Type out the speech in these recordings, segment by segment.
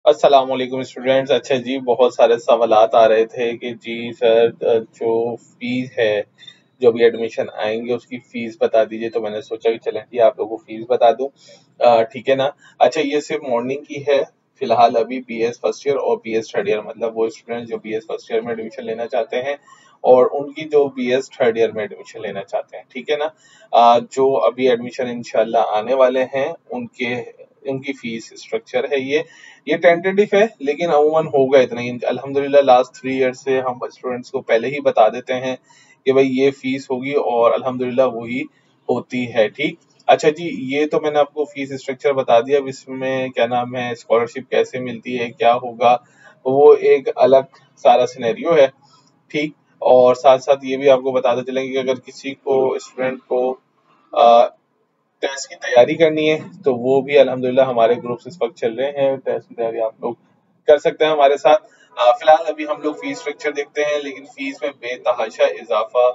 अस्सलाम वालेकुम स्टूडेंट्स। अच्छा जी, बहुत सारे सवालात आ रहे थे कि जी सर, जो फीस है, जो भी एडमिशन आएंगे उसकी फीस बता दीजिए। तो मैंने सोचा कि चलें जी आप लोगों को फीस बता दूं। ठीक है ना। अच्छा, ये सिर्फ मॉर्निंग की है। फिलहाल अभी बीएस फर्स्ट ईयर और बीएस थर्ड ईयर, मतलब वो स्टूडेंट जो बीएस फर्स्ट ईयर में एडमिशन लेना चाहते हैं और उनकी जो बीएस थर्ड ईयर में एडमिशन लेना चाहते हैं, ठीक है ना। जो अभी एडमिशन इंशाल्लाह आने वाले हैं उनके उनकी फीस स्ट्रक्चर है ये टेंटेटिव है, लेकिन अमूमन होगा इतना ही। अल्हम्दुलिल्लाह लास्ट 3 ईयर से हम स्टूडेंट्स को पहले ही बता देते हैं कि भाई ये फीस होगी और अल्हम्दुलिल्लाह वही होती है। ठीक। अच्छा जी, ये तो मैंने आपको फीस स्ट्रक्चर बता दिया। अब इसमें क्या नाम है, स्कॉलरशिप कैसे मिलती है, क्या होगा, वो एक अलग सारा सिनेरियो है। ठीक। और साथ साथ ये भी आपको बताते चलेंगे कि अगर किसी को स्टूडेंट को टेस्ट की तैयारी करनी है तो वो भी अल्हम्दुलिल्लाह हमारे ग्रुप्स इस वक्त चल रहे हैं। टेस्ट की तैयारी आप लोग कर सकते हैं हमारे साथ। फिलहाल अभी हम लोग फीस स्ट्रक्चर देखते हैं, लेकिन फीस में बेतहाशा इजाफा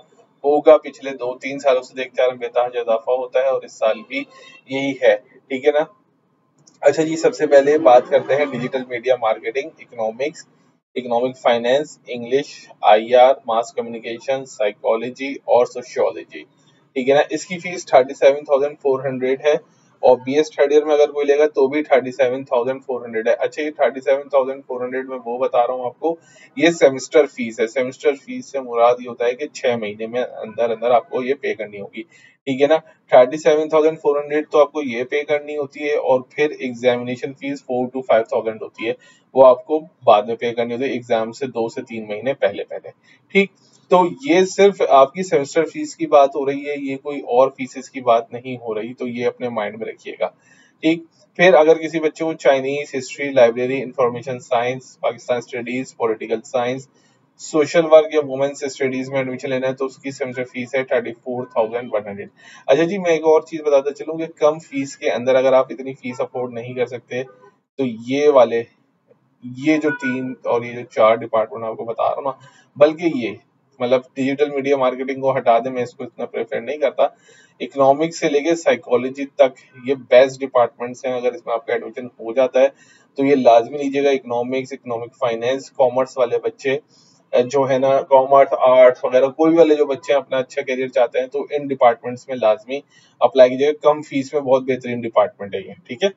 होगा। पिछले 2-3 सालों से देखते आ रहे हैं बेतहाशा इजाफा होता है और इस साल भी यही है। ठीक है ना। अच्छा जी, सबसे पहले बात करते हैं digital media marketing, economics, economic finance, English, IR, mass communication, psychology और सोशियोलॉजी। ठीक है ना। इसकी फीस 37,400 है और बीएस थर्ड ईयर में अगर कोई लेगा तो भी 37,400 है। अच्छा, ये 37,400 में वो बता रहा हूँ आपको, ये सेमेस्टर फीस है। सेमेस्टर फीस से मुराद ये होता है कि 6 महीने में अंदर अंदर आपको ये पे करनी होगी। ठीक है ना। 37,400 तो आपको ये पे करनी होती है और फिर एग्जामिनेशन फीस 4 to 5,000 होती है। वो आपको बाद में पे करनी होती है, एग्जाम से 2 से 3 महीने पहले पहले। ठीक। तो ये सिर्फ आपकी सेमेस्टर फीस की बात हो रही है, ये कोई और फीसेस की बात नहीं हो रही, तो ये अपने माइंड में रखिएगा। ठीक। फिर अगर किसी बच्चे को Chinese, history, library, information science, Pakistan studies, political science, social work या वुमेन्स स्टडीज में एडमिशन लेना है तो उसकी सेमेस्टर फीस है 34,100। अच्छा जी, मैं एक और चीज बताता चलूँ कि कम फीस के अंदर अगर आप इतनी फीस अफोर्ड नहीं कर सकते तो ये जो 3 और ये जो 4 डिपार्टमेंट आपको बता रहा हूँ ना, बल्कि ये, मतलब डिजिटल मीडिया मार्केटिंग को हटा दें, मैं इसको इतना प्रेफर नहीं करता। इकोनॉमिक्स से लेके साइकोलॉजी तक ये बेस्ट डिपार्टमेंट्स हैं। अगर इसमें आपका एडमिशन हो जाता है तो ये लाजमी लीजिएगा। इकोनॉमिक्स, इकोनॉमिक फाइनेंस, कॉमर्स वाले बच्चे जो है ना, कॉमर्स, आर्ट्स वगैरह कोई भी वाले जो बच्चे अपना अच्छा करियर चाहते हैं तो इन डिपार्टमेंट्स में लाजमी अप्लाई कीजिएगा। कम फीस में बहुत बेहतरीन डिपार्टमेंट है ये। ठीक है।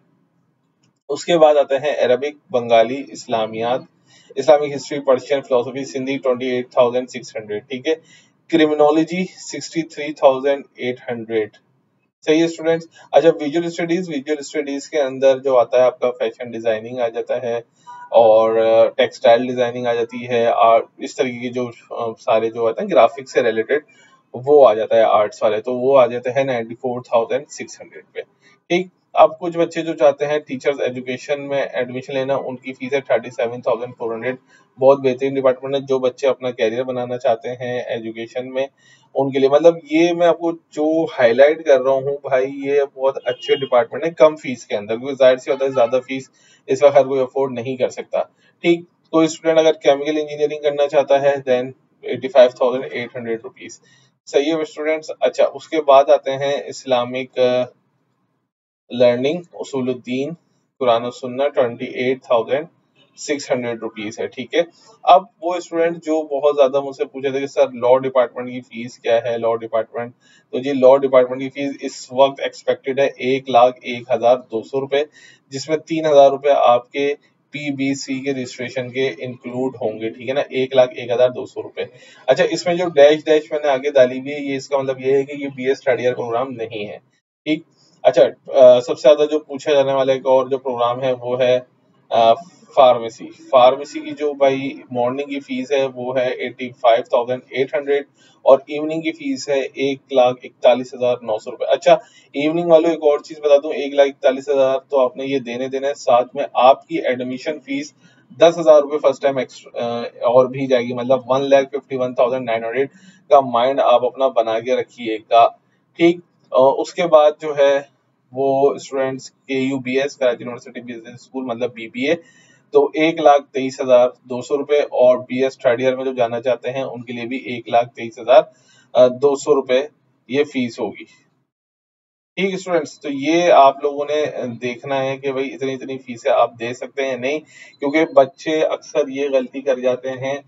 उसके बाद आते हैं Arabic, Bengali, Islamiyat, Islamic history, Persian philosophy, Sindhi 28,600। ठीक है। क्रिमिनोलॉजी 63,800। सही है स्टूडेंट्स। अच्छा, विजुअल स्टडीज के अंदर जो आता है आपका फैशन डिजाइनिंग आ जाता है और टेक्सटाइल डिजाइनिंग आ जाती है, और इस तरीके की जो सारे जो आते हैं ग्राफिक्स से रिलेटेड, वो आ जाता है आर्ट्स वाले, तो वो आ जाते हैं 94,600 पे। ठीक। अब कुछ बच्चे जो चाहते हैं टीचर्स एजुकेशन में एडमिशन लेना, उनकी फीस है 37,400। बहुत बेहतरीन डिपार्टमेंट है। जो बच्चे अपना कैरियर बनाना चाहते हैं एजुकेशन में, उनके लिए, मतलब ये मैं आपको जो हाईलाइट कर रहा हूँ भाई, ये बहुत अच्छे डिपार्टमेंट है कम फीस के अंदर, क्योंकि जाहिर सी होता है ज्यादा फीस इस वक्त हर कोई अफोर्ड नहीं कर सकता। ठीक। कोई स्टूडेंट अगर केमिकल इंजीनियरिंग करना चाहता है देन 85,800 रुपीज। सही है स्टूडेंट्स। अच्छा, उसके बाद आते हैं इस्लामिक लर्निंग, उसूलुद्दीन, कुरान और सुन्ना, 28,600 रुपीज है। ठीक है। अब वो स्टूडेंट जो बहुत ज्यादा मुझसे पूछे थे कि सर लॉ डिपार्टमेंट की फीस क्या है, लॉ डिपार्टमेंट, तो जी लॉ डिपार्टमेंट की फीस इस वक्त एक्सपेक्टेड है 1,01,200 रुपए, जिसमें 3,000 रुपए आपके पीबीसी के रजिस्ट्रेशन के इंक्लूड होंगे। ठीक है ना। 1,01,200 रुपए। अच्छा, इसमें जो डैश डैश मैंने आगे डाली हुई है, ये इसका मतलब ये है कि ये बीएस थर्ड ईयर प्रोग्राम नहीं है। ठीक। अच्छा, सबसे ज्यादा जो पूछा जाने वाला एक और जो प्रोग्राम है वो है फार्मेसी। फार्मेसी की जो भाई मॉर्निंग की फीस है वो है 85,800 और इवनिंग की फीस है 1,41,900 रुपए। अच्छा, इवनिंग वालों एक और चीज बता दूं, 1,41,000 तो आपने ये देने देना है, साथ में आपकी एडमिशन फीस 10,000 रुपये फर्स्ट टाइम और भी जाएगी, मतलब 1,51,900 का माइंड आप अपना बना के रखिएगा। ठीक। उसके बाद जो है वो स्टूडेंट्स के UBS, Karachi university business school, मतलब बीबीए, तो 1,23,200 रुपए, और बीएस थर्ड ईयर में जो जाना चाहते हैं उनके लिए भी 1,23,200 रुपए ये फीस होगी। ठीक है स्टूडेंट्स, तो ये आप लोगों ने देखना है कि भाई इतनी इतनी फीसें आप दे सकते हैं नहीं, क्योंकि बच्चे अक्सर ये गलती कर जाते हैं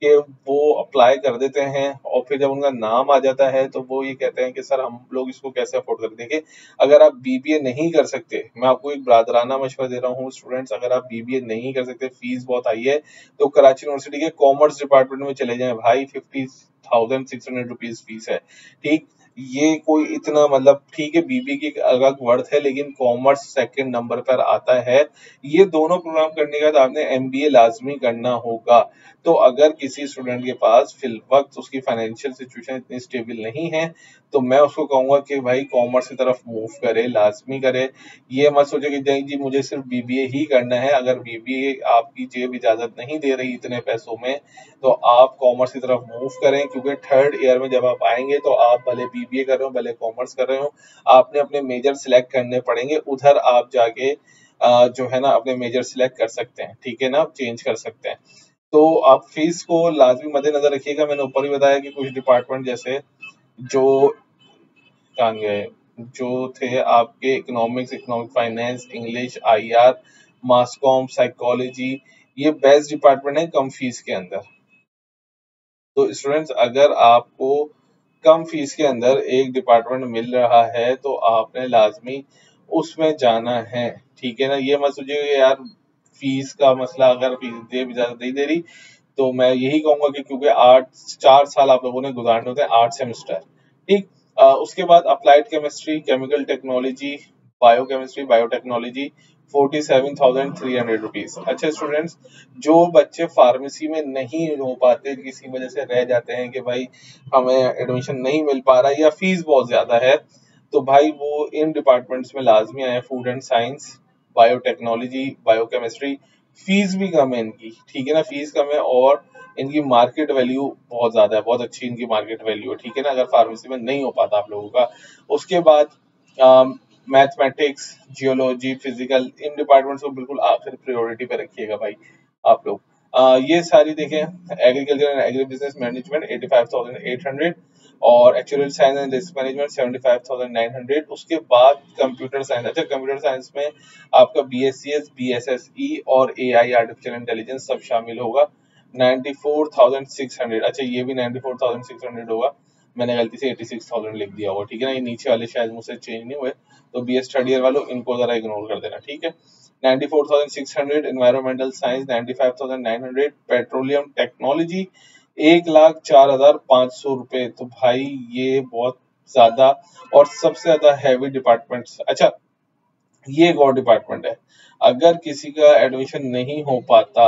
कि वो अप्लाई कर देते हैं और फिर जब उनका नाम आ जाता है तो वो ये कहते हैं कि सर हम लोग इसको कैसे अफोर्ड कर देखिए। अगर आप बीबीए नहीं कर सकते, मैं आपको एक ब्रादराना मशवरा दे रहा हूँ स्टूडेंट्स, अगर आप बीबीए नहीं कर सकते, फीस बहुत हाई है, तो कराची यूनिवर्सिटी के कॉमर्स डिपार्टमेंट में चले जाएं भाई। 50,600 रुपीज फीस है। ठीक, ये कोई इतना मतलब ठीक है, बीबी की एक अलग वर्थ है, लेकिन कॉमर्स सेकंड नंबर पर आता है। ये दोनों प्रोग्राम करने के बाद आपने एमबीए लाजमी करना होगा। तो अगर किसी स्टूडेंट के पास फिल वक्त उसकी फाइनेंशियल सिचुएशन इतनी स्टेबल नहीं है, तो मैं उसको कहूंगा कि भाई कॉमर्स की तरफ मूव करे, लाजमी करे। ये मत सोचे कि नहीं जी मुझे सिर्फ बीबीए ही करना है। अगर बीबीए आपकी जेब इजाजत नहीं दे रही इतने पैसों में, तो आप कॉमर्स की तरफ मूव करें, क्योंकि थर्ड ईयर में जब आप आएंगे तो आप भले बीबीए कर रहे हो भले कॉमर्स कर रहे हो, आपने अपने मेजर सिलेक्ट करने पड़ेंगे, उधर आप जाके जो है ना अपने मेजर सिलेक्ट कर सकते हैं, ठीक है ना, आप चेंज कर सकते हैं। तो आप फीस को लाजमी मद्देनजर रखिएगा। मैंने ऊपर भी बताया कि कुछ डिपार्टमेंट जैसे जो कहाँ गए, जो थे आपके economics, economic finance, English, IR, mass comm, psychology, ये बेस्ट डिपार्टमेंट है कम फीस के अंदर। तो स्टूडेंट्स अगर आपको कम फीस के अंदर एक डिपार्टमेंट मिल रहा है तो आपने लाजमी उसमें जाना है, ठीक है ना। ये मत सोचिए कि यार फीस का मसला, अगर फीस दे इजाजत नहीं दे रही, तो मैं यही कहूंगा कि क्योंकि 4 साल आप लोगों ने गुजारने होते हैं, 8 सेमेस्टर। ठीक, उसके बाद applied chemistry, chemical technology, biochemistry, biotechnology, 47,300 rupees. अच्छा स्टूडेंट्स, जो बच्चे फार्मेसी में नहीं हो पाते, किसी वजह से रह जाते हैं कि भाई हमें एडमिशन नहीं मिल पा रहा है या फीस बहुत ज्यादा है, तो भाई वो इन डिपार्टमेंट्स में लाजमी आए, food and science, biotechnology, biochemistry. Fees भी कम है इनकी, ठीक है ना, फीस कम है और इनकी मार्केट वैल्यू बहुत ज्यादा है, बहुत अच्छी इनकी मार्केट वैल्यू है, ठीक है ना, अगर फार्मेसी में नहीं हो पाता आप लोगों का। उसके बाद मैथमेटिक्स, जियोलॉजी, फिजिकल, इन डिपार्टमेंट्स को बिल्कुल आखिर प्रायोरिटी पे रखिएगा भाई आप लोग। ये सारी देखें, agriculture and agri business management 85,800, और actual science and risk management 75,900। उसके बाद कंप्यूटर साइंस, अच्छा कंप्यूटर साइंस में आपका बीएससीएस, बीएसएसई और एआई आर्टिफिशियल इंटेलिजेंस सब शामिल होगा, 94,600। अच्छा ये भी 94,600 होगा, मैंने गलती से 86,000 लिख दिया होगा, ठीक है ना, ये नीचे वाले शायद मुझसे चेंज नहीं हुए, तो बीएस थर्ड ईयर वालों इनको जरा इग्नोर कर देना, ठीक है। 94,600, एनवायरमेंटल साइंस 95,900, पेट्रोलियम टेक्नोलॉजी 1,04,500 रुपए। तो भाई ये बहुत ज्यादा और सबसे ज्यादा हैवी डिपार्टमेंट्स। अच्छा ये एक और डिपार्टमेंट है, अगर किसी का एडमिशन नहीं हो पाता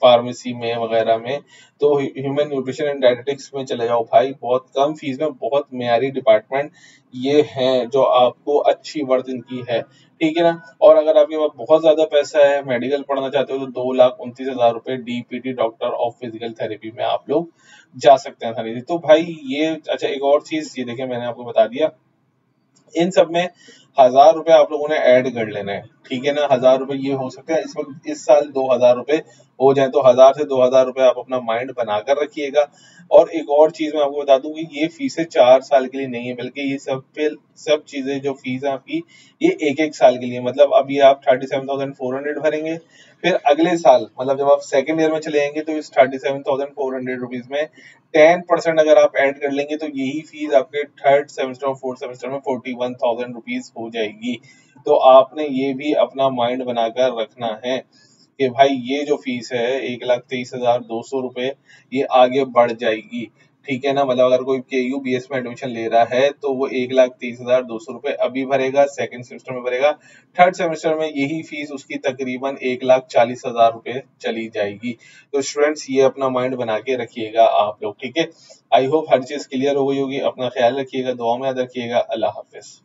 फार्मेसी में वगैरह में, तो ह्यूमन न्यूट्रिशन एंड डायटेटिक्स में चले जाओ भाई, बहुत कम फीस में बहुत मेयारी डिपार्टमेंट ये हैं, जो आपको अच्छी वर्थ इनकी है, ठीक है ना। और अगर आपके पास बहुत ज्यादा पैसा है, मेडिकल पढ़ना चाहते हो, तो 2,29,000 रुपए DPT, doctor of physical therapy में आप लोग जा सकते हैं आसानी से। तो भाई ये, अच्छा एक और चीज ये देखिए, मैंने आपको बता दिया, इन सब में 1,000 रुपए आप लोगों ने ऐड कर लेना है, ठीक है ना। 1,000 रुपए ये हो सकता है इस वक्त, इस साल 2,000 रुपए हो जाए, तो 1,000 से 2,000 रुपए आप अपना माइंड बनाकर रखिएगा। और एक और चीज मैं आपको बता दूं कि ये फीसें 4 साल के लिए नहीं है, बल्कि ये सब चीजें जो फीस है आपकी, ये एक एक साल के लिए। मतलब अभी आप 37,400 भरेंगे, फिर अगले साल मतलब जब आप सेकेंड ईयर में चले जाएंगे, तो इस 37,400 रुपीज में 10% अगर आप ऐड कर लेंगे, तो यही फीस आपके थर्ड सेमेस्टर और फोर्थ सेमेस्टर में 41,000 रुपीज हो जाएगी। तो आपने ये भी अपना माइंड बनाकर रखना है कि भाई ये जो फीस है 1,23,200 रुपए, ये आगे बढ़ जाएगी, ठीक है ना। मतलब अगर कोई के यू बी एस में एडमिशन ले रहा है, तो वो 1,23,200 रुपए अभी भरेगा, सेकंड सेमेस्टर में भरेगा, थर्ड सेमेस्टर में यही फीस उसकी तकरीबन 1,40,000 रुपए चली जाएगी। तो स्टूडेंट्स ये अपना माइंड बना के रखिएगा आप लोग, ठीक है। आई होप हर चीज क्लियर हो गई होगी। अपना ख्याल रखिएगा, दुआ में याद रखिएगा। अल्लाह हाफिज।